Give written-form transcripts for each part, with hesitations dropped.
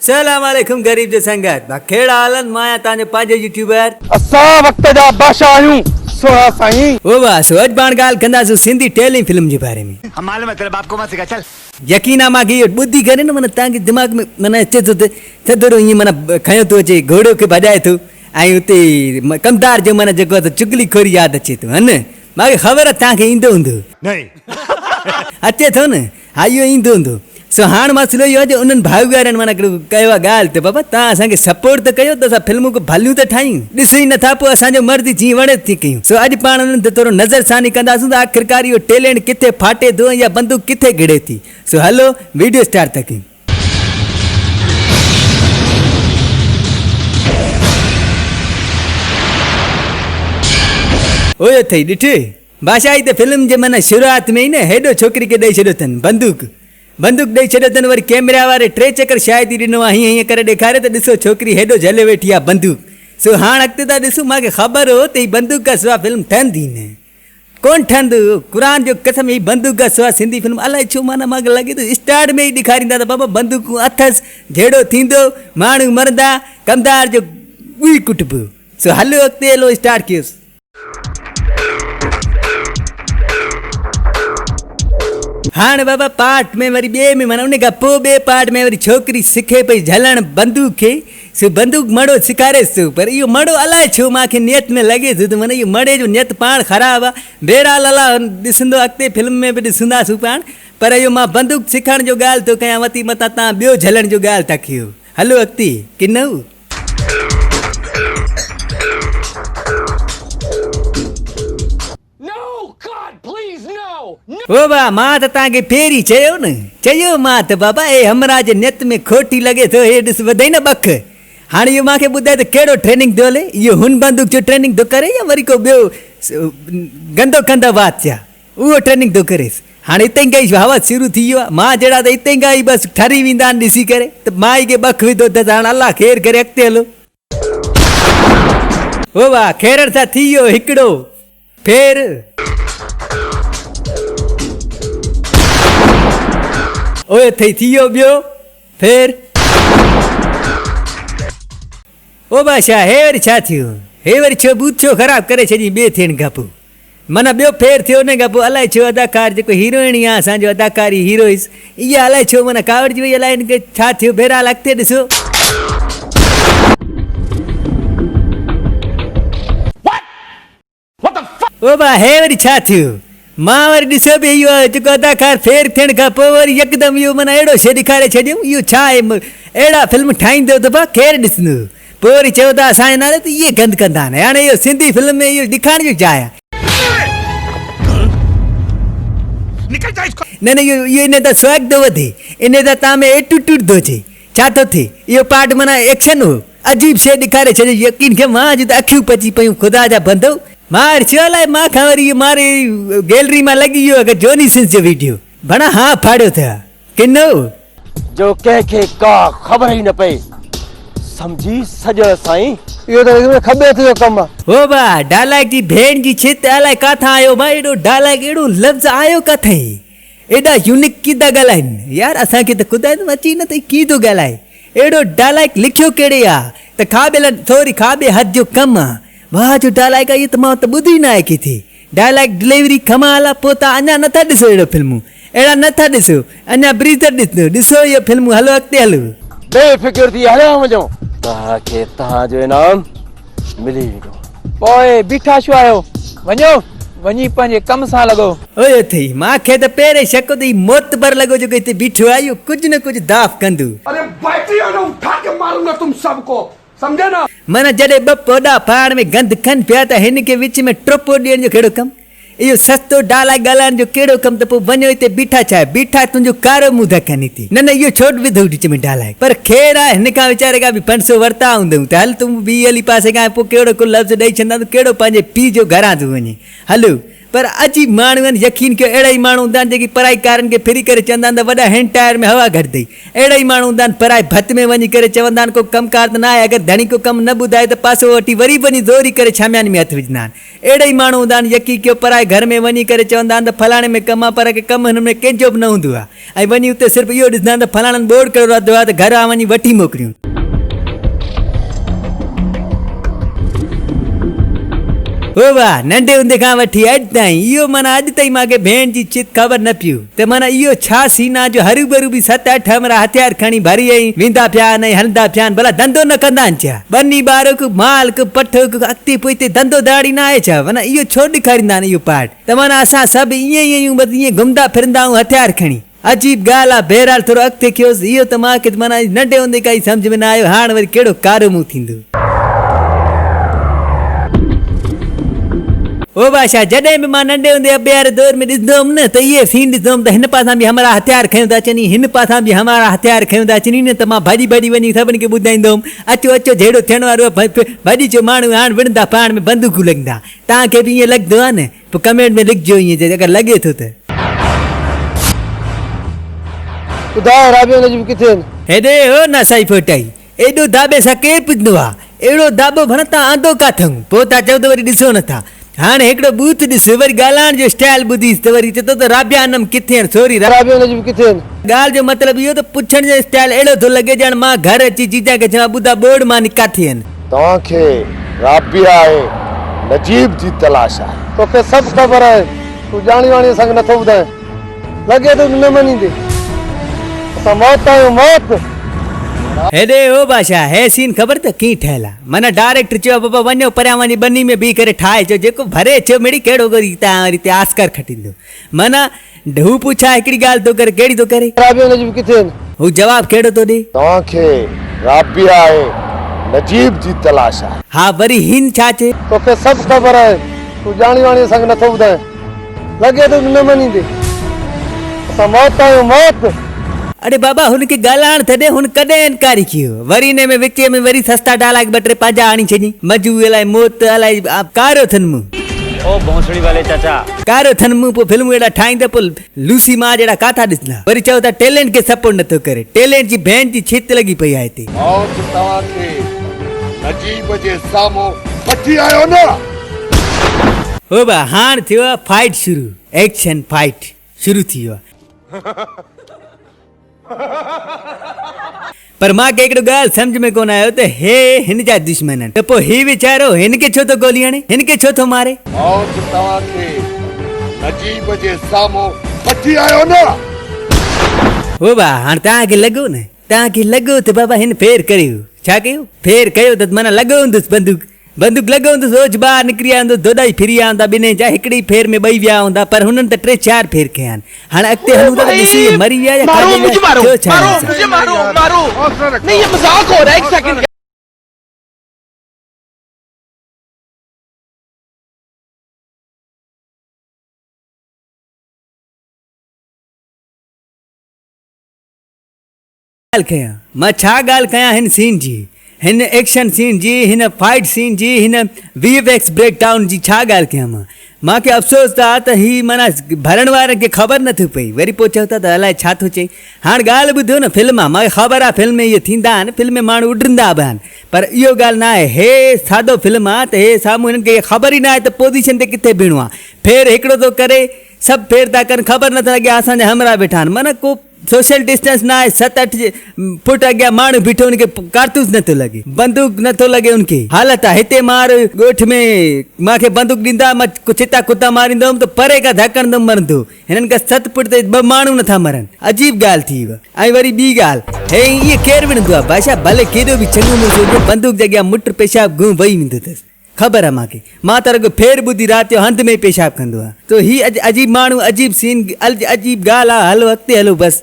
सलाम वालेकुम गरीब जो संगत खेड़ा हालन माया ताने पाजे यूट्यूबर असा वक्त जा बादशाह आयूं सोहा साईं ओ बस अज पाण गाल कंदा सो सिंधी टेलिंग फिल्म जे बारे में हम मालूम है तेरे बाप को मत सिखा चल यकीना मा की बुद्धि करे न मन तांगे दिमाग में मन अचे तो थदरो ये मन खयो तो अचे घोड़ो के भजाए तो आई उते कमदार जो मन जको तो चुगली खोरी याद अचे तो हन माके खबर तांगे इंदो हुंदो नहीं अचे तो न आयो इंदो हुंदो सो हाण मसलो यो जो उन्हनि भाउगारनि माना कयो ॻाल्हि त बाबा तव्हां असांखे सपोर्ट त कयो त असां फिल्मूं को भलियूं त ठाहियूं ॾिसूं ई नथा पोइ असांजो मर्ज़ी जीअं वणे थी कयूं सो अॼु पाण उन्हनि ते थोरो नज़रसानी कंदासीं त आख़िरकार इहो टेलेंट किथे फाटे थो या बंदूक किथे गिड़े थी सो हलो वीडियो स्टार्ट था कयूं ओयो अथई ॾिठ बादशाही त फिल्म जे माना शुरूआत में ई न हेॾो छोकिरी खे ॾेई छॾियो अथनि बंदूक ॾेई छॾियो अथनि वरी कैमरा वारे 3 चकर शायदि ॾिनो आहे हीअं हीअं करे ॾेखारे त ॾिसो छोकिरी हेॾो झले वेठी आहे बंदूक सो हाणे अॻिते था ॾिसूं मूंखे ख़बर हो त हीअ बंदूक खां सवाइ फिल्म ठहंदी न कोन ठहंदो क़ुर जो कसम हीअ बंदूक खां सवाइ सिंधी फिल्म अलाए छो माना मूंखे लॻे थो स्टार्ट में ई ॾेखारींदा त बाबा बंदूकूं अथसि जहिड़ो थींदो माण्हू मरंदा कमदार जो ॿुई कुटबो सो हलो अॻिते हलो स्टार्ट कयोसि हाँ बाबा पार्ट में वरी ॿिए में माना उन खां पोइ ॿिए पार्ट में वरी छोकिरी सिखे पई झलण बंदूक खे सो बंदूक मड़ो सेखारेसि थो पर इहो मड़ो अलाए छो मूंखे नियत में लॻे थो त माना इहो मड़े जो नियत पाण ख़राबु आहे बहरहाल अला ॾिसंदो अॻिते फिल्म में बि ॾिसंदासीं पाण पर इहो मां बंदूक सिखण जो ॻाल्हि थो कयां वती मथां तव्हां ॿियो झलण जो ॻाल्हि था कयो हलो अॻिते की न ओ बा मां त तव्हांखे फेरी चयो न चयो मां त बाबा ए हमरा जे नियत में खोटी लॻे थो हे ॾिस वधई न बख हाणे इहो मूंखे ॿुधाए त कहिड़ो ट्रेनिंग थो हले इहो हुन बंदूक जो ट्रेनिंग थो करे या वरी को ॿियो गंदो कंदो वात थिया उहो ट्रेनिंग थो करेसि हाणे हिते खां ई हवा शुरू थी वियो आहे मां जहिड़ा त हिते खां ई बसि ठरी वेंदा आहिनि ॾिसी करे त माई खे बख विधो त हाणे अलाह ख़ैर करे अॻिते हलो ओ वाह ख़ैर सां थी वियो हिकिड़ो फेर ओए थई थी वियो ॿियो फेर ओ बादशाह हे वरी छा थियो हे वरी छो बूथ छो ख़राबु करे छॾी ॿिए थियण खां पोइ माना ॿियो फेर थियो उन खां पोइ अलाए छो अदाकार जेको हीरोइन आहे असांजो अदाकारी हीरोइस इहा अलाए छो माना कावड़जी वई अलाए हिनखे छा थियो बहरहाल अॻिते ॾिसो ओ बा हे वरी छा थियो मां वरी ॾिसो बि इहो जेको अदाकार फेर थियण खां पोइ वरी यकदमि इहो माना अहिड़ो शइ ॾेखारे छॾियो इहो छा आहे अहिड़ा फिल्म ठाहींदो त भाउ केरु ॾिसंदो पोइ वरी चयो था असांजे नाले त इहे गंद कंदा आहिनि हाणे इहो सिंधी फिल्म में इहो ॾेखारण जो छा आहे न इहो इन त स्वैग थो वधे इन त तव्हां में एटीट्यूड थो अचे छा थो थिए इहो पार्ट माना एक्शन हो अजीब शइ ॾेखारे छॾियो यकीन खे मां अॼु त अखियूं पची पियूं ख़ुदा जा बंदो मां छो अलाए मां खां वरी इहो मारे गैलरी मां लॻी वियो अगरि जोनी सिंस जो वीडियो भणा हा फाड़ियो थिया की न जो कंहिंखे का ख़बर ई न पए सम्झी सॼो साईं इहो त खबे थियो कमु हो बा डायलॉग जी भेण जी छित अलाए काथां आयो भाई एॾो डायलॉग एॾो लफ़्ज़ आयो किथे एॾा यूनिक की था ॻाल्हाइनि यार असांखे त ख़ुदा अची न अथई की थो ॻाल्हाए एॾो डायलॉग लिखियो कहिड़े आहे त खाॿे थोरी खाॿे हथ जो कमु आहे वाह जो डायलॉग आहे इहो त मां त ॿुधी न आहे किथे डायलॉग डिलीवरी कमाल आहे पोइ तव्हां अञा नथा ॾिसो अहिड़ो फिल्मूं अहिड़ा नथा ॾिसो अञा ब्रीज़र ॾिसो इहो फिल्मूं हलो अॻिते हलो बेफ़िक्र थी हलियो वञो तव्हांखे तव्हांजो इनाम मिली वेंदो पोइ बीठा छो आहियो वञो वञी पंहिंजे कम सां लॻो ओए अथई मूंखे त पहिरें शक त मोतबर लॻो जेको हिते बीठो आहे इहो कुझु न कुझु दाफ़ कंदो अरे बैटरी उठा के मारूंगा तुम सबको समझे ना मन जॾहिं ॿ पोडा पाण में गंद खनि पिया त हिन खे विच में टोपो ॾियण जो कहिड़ो कमु इहो सस्तो डायलॉग ॻाल्हाइण जो कहिड़ो कमु त पोइ वञो हिते बीठा छा आहे बीठा तुंहिंजो कारो मुंहुं धखनि थी न इहो छोट विधो विच में डायलॉग पर ख़ैर आहे हिन खां वीचारे खां बि 500 वरिता हूंदऊं त हल तूं ॿी हली पासे खां पोइ कहिड़ो को लफ़्ज़ ॾेई छॾंदा तूं कहिड़ो पंहिंजे पीउ जो घरां तूं वञे हलो पर अजीब माण्हू आहिनि यकीन कयो अहिड़ा ई माण्हू हूंदा आहिनि जेकी पढ़ाई कारनि खे फिरी करे चवंदा आहिनि त वॾा हैंड टायर में हवा घटि अथई। अहिड़ा ई माण्हू हूंदा आहिनि पढ़ाई भत में वञी करे चवंदा आहिनि को कमकार त न आहे, अगरि धणी को कमु न ॿुधाए त पासो वठी वरी वञी ज़ोरी करे छामियानी में हथु विझंदा आहिनि। अहिड़ा ई माण्हू हूंदा आहिनि यकीन कयो पढ़ाई घर में वञी करे चवंदा आहिनि त फलाणे में कमु आहे पर के कमु हिन में कंहिंजो बि न हूंदो आहे, ऐं वञी उते सिर्फ़ु इहो ॾिसंदा आहिनि त फलाणनि बोर्ड कहिड़ो रहंदो आहे त घरां वञी वठी मोकिलियूं। ओ वाह, नंढे हूंदे खां वठी अॼु ताईं इहो माना अॼु ताईं मूंखे भेण जी चित ख़बर न पियो त माना इहो छा सीन आहे जो हरू भरू बि 7-8 हमरा हथियार खणी भरी ऐं वेंदा पिया आहिनि ऐं हलंदा पिया आहिनि। भला धंधो न कंदा आहिनि छा? बनी ॿार को माल को पठ को अॻिते पोइते धंधो दाड़ी न आहे छा? माना इहो छो ॾेखारींदा आहिनि इहो पार्ट त माना असां सभु ईअं ई आहियूं, बसि ईअं घुमंदा फिरंदा आहियूं हथियार खणी। अजीब ॻाल्हि आहे। बहरहाल थोरो अॻिते कयोसि, इहो त मूंखे माना नंढे हूंदे काई सम्झ में न आयो, हाणे वरी कहिड़ो कारो मुंहुं थींदो। ओ बादशाह, जॾहिं बि मां नंढे हूंदे अबियारे दौर में ॾिसंदो हुउमि न त इहे सीन ॾिसंदो हुउमि त हिन पासां बि हमारा हथियार खयूं था अचनि, हिन पासां बि हमारा हथियार खयूं था अचनि न, त मां भॼी भॼी वञी सभिनी खे ॿुधाईंदो हुउमि अचो अचो जहिड़ो थियण वारो भॼी अचो माण्हू हाणे विढ़ंदा पाण में बंदूकूं लॻंदा। तव्हांखे बि ईअं लॻंदो आहे न? पोइ कमेंट में लिखिजो ईअं अगरि लॻे थो त। ॿुधाए राबियो नजीब किथे आहिनि? हेॾे हो न साई फोटाई, एॾो दाॿे सां केरु पुछंदो आहे? अहिड़ो दाॿो भण तव्हां आंदो काथऊं? पोइ तव्हां चओ त वरी ॾिसो नथा। हाणे हिकिड़ो बूथ ॾिस, वरी ॻाल्हाइण जो स्टाइल ॿुधीस त वरी चए थो त राबिया अनम किथे आहिनि? सॉरी राबियो नजीब किथे आहिनि? ॻाल्हि जो मतिलबु इहो त पुछण जो स्टाइल अहिड़ो थो लॻे ॼण मां घर अची जीजा खे चवां ॿुधा बोर्ड मां किथे आहिनि। तव्हांखे राबिया आहे नजीब जी तलाश आहे। तोखे सभु ख़बर आहे, तूं ॼाणी वाणी असांखे नथो ॿुधाए। लॻे थो न मञींदे। असां मौत आहियूं, मौत। हेॾे हो बादशाह, हे सीन ख़बर त कीअं ठहियल आहे? माना डायरेक्टर चयो बाबा वञो परियां वञी बनी में बीह करे ठाहे अचो, जेको भरे अचो मिड़ी कहिड़ो वरी तव्हां वरी हिते आस्कर खटींदो। माना हू पुछा हिकिड़ी ॻाल्हि थो करे, कहिड़ी थो करे? राबियो नजीब किथे आहिनि? हू जवाबु कहिड़ो थो ॾे? तव्हांखे राबिया आहे नजीब जी तलाश आहे। हा, वरी हिन छा चए? तोखे सभु ख़बर आहे, तूं ॼाणी वाणी असांखे नथो ॿुधाए। लॻे थो न मञींदे। असां मौत आहियूं, मौत। अरे बाबा, हुनखे ॻाल्हाइण त ॾे, हुन कॾहिं इनकारी कयो? वरी हिन में विच में वरी सस्ता डायलॉग 2-3 पंहिंजा आणी छॾी। मजू अलाए मौत अलाए कारो थन मुंहुं। ओ भोसड़ी वाले चाचा, कारो थन मुंहुं। पोइ फिल्मूं अहिड़ा ठाहींदा, पोइ लूसी मां जहिड़ा काथा ॾिसंदा? वरी चओ था टैलेंट खे सपोर्ट नथो करे। टैलेंट जी भेण जी छित लॻी पई आहे हिते। मौत तव्हांखे नजीब जे साम्हूं वठी आयो न। हो बा, हाणे थियो आहे फाइट शुरू, एक्शन फाइट शुरू थी वियो आहे। पर मूंखे हिकिड़ो ॻाल्हि सम्झ में कोन आयो त हे हिन जा दुश्मन आहिनि, त पोइ ही वीचारो हिन खे छो थो गोली हणे? हिन खे छो थो मारे? मौत तव्हांखे नजीब जे साम्हूं वठी आयो न। हो बा, हाणे तव्हांखे लॻो न, तव्हांखे लॻो त बाबा हिन फेर करियो। छा कयो? फेर कयो त माना लॻो हूंदुसि बंदूक लॻो हूंदुसि, ओच ॿाहिरि निकिरी आया हूंदो, दोदाई फिरी आया हूंदा, ॿिन्ही जा हिकिड़ी फेर में ॿई विया हूंदा, पर हुननि त 3-4 फेर कया आहिनि। हाणे अॻिते हलूं था त ॾिसी मरी विया या मारो मुझे, मारो थियो छा मारो हिन सां? मुझे, मारो मारो। नहीं, ये मजाक हो रहा है, एक सेकंड। मां छा ॻाल्हि कयां हिन सीन जी, हिन एक्शन सीन जी, हिन फाइट सीन जी, हिन VFX ब्रेक डाउन जी छा ॻाल्हि कयां मां? मूंखे अफ़सोस आहे त ही माना भरण वारनि खे ख़बर नथी पई। वरी पोइ चओ था त अलाए छा थो चई। हाणे ॻाल्हि ॿुधो न, फिल्म आहे, मूंखे ख़बर आहे फिल्म में इहे थींदा आहिनि, फिल्म में माण्हू उॾंदा बि आहिनि, पर इहो ॻाल्हि न आहे। हे सादो फिल्म आहे त हे साम्हूं हिननि खे ख़बर ई न आहे त पोज़ीशन ते किथे बीहणो आहे। फेर हिकिड़ो थो करे, सभु फेर था कनि, ख़बर नथा लॻे असांजा हमरा वेठा आहिनि। माना को सोशल डिस्टेंस न आहे, 7-8 फुट अॻियां माण्हू बीठो, हुनखे कारतूस नथो लॻे, बंदूक नथो लॻे हुनखे। हालत आहे हिते मार ॻोठ में मूंखे बंदूक ॾींदा, मां चिता कुता मारींदो हुउमि त परे खां धकंदो मरंदो। हिननि खां 7 फुट ते 2 माण्हू नथा मरनि। अजीब ॻाल्हि थी वई। ऐं वरी ॿी ॻाल्हि, हे इहे केरु विढ़ंदो आहे? बादशाह भले केॾो बि चङो मुंहुं हुजे, बंदूक जे अॻियां मुट पेशाब घुं वही वेंदो अथसि। ख़बर आहे मूंखे, मां त रुॻो फेर ॿुधी राति जो हंध में पेशाब कंदो आहे। त ही अजीब माण्हू, अजीब सीन, अजीब ॻाल्हि आहे। हलो अॻिते हलो बसि।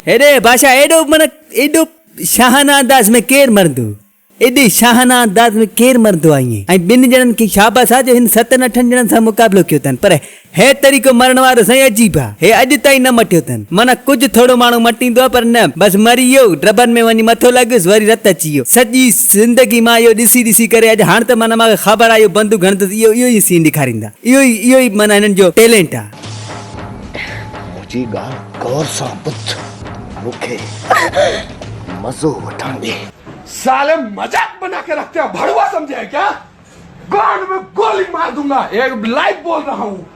हेॾे बादशाह, एॾो माना एॾो शाहाना अंदाज़ में केरु मरंदो? एॾे शाहाना अंदाज़ में केरु मरंदो आहे ईअं ऐं ॿिनि ॼणनि खे शाबाश आहे जो हिन 7-8 ॼणनि सां मुक़ाबिलो कयो अथनि पर हे तरीक़ो मरण वारो साईं अजीब आहे हे अॼु ताईं न मटियो अथनि माना कुझु थोरो माण्हू मटींदो आहे पर न बसि मरी वियो ड्रबनि में वञी मथो लॻुसि वरी रत अची वियो सॼी ज़िंदगी मां इहो ॾिसी करे अॼु हाणे त माना मूंखे ख़बर आहे इहो बंदूक हणंदुसि इहो ई सीन ॾेखारींदा इहो ई माना हिननि जो टैलेंट आहे मुंहिंजी ॻाल्हि गौर सां ॿुध मूंखे मज़ो वठण ॾे साले मजाक बना के रखते हो भड़वा समझे है क्या गांड में गोली मार दूंगा एक लाइव बोल रहा हूँ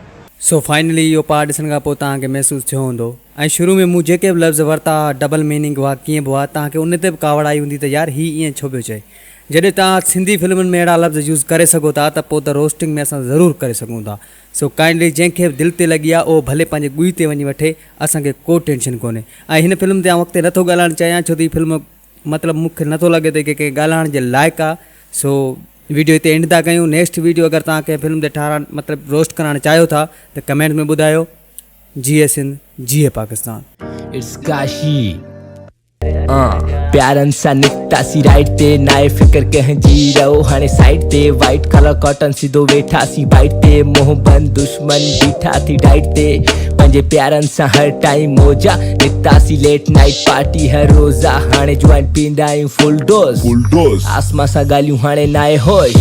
सो फाइनली इहो पार्ट ॾिसण खां पोइ तव्हांखे महसूसु थियो हूंदो ऐं शुरू में मूं जेके बि लफ़्ज़ वरिता डबल मीनिंग हुआ कीअं बि हुआ तव्हांखे उन ते बि कावड़ आई हूंदी त यार हीअ ईअं छो पियो चए जॾहिं तव्हां सिंधी फिल्मुनि में अहिड़ा लफ़्ज़ यूज़ करे सघो था त पोइ त रोस्टिंग में असां ज़रूरु करे सघूं था सो काइंडली जंहिंखे दिलि ते लॻी आहे उहो भले पंहिंजे ॻुई ते वञी वठे असांखे को टेंशन कोन्हे ऐं हिन फिल्म ते अॻिते नथो ॻाल्हाइणु चाहियां छो त हीअ फिल्म मतिलबु मूंखे नथो लॻे त कंहिंखे ॻाल्हाइण जे लाइक़ु आहे सो वीडियो हिते एंड था कयूं नेक्स्ट वीडियो अगरि तव्हां कंहिं फिल्म ते ठाहिराइणु मतिलबु रोस्ट कराइणु चाहियो था त कमेंट में ॿुधायो जीए सिंध जीए पाकिस्तान It's Kashi. प्यारन सा निकता सी राइट ते नाए फिकर कह जी रहो हाणे साइड ते वाइट कलर कॉटन सिधो वेठा सी बाइट ते मोह बंद दुश्मन बीठा थी डाइट ते पंजे प्यारन सा हर टाइम मौजा निकता सी लेट नाइट पार्टी हर रोज़ा हाणे ज्वाइंट पींदा आहियूं फुल डोज आसमां सा ॻाल्हियूं हाणे नाए होश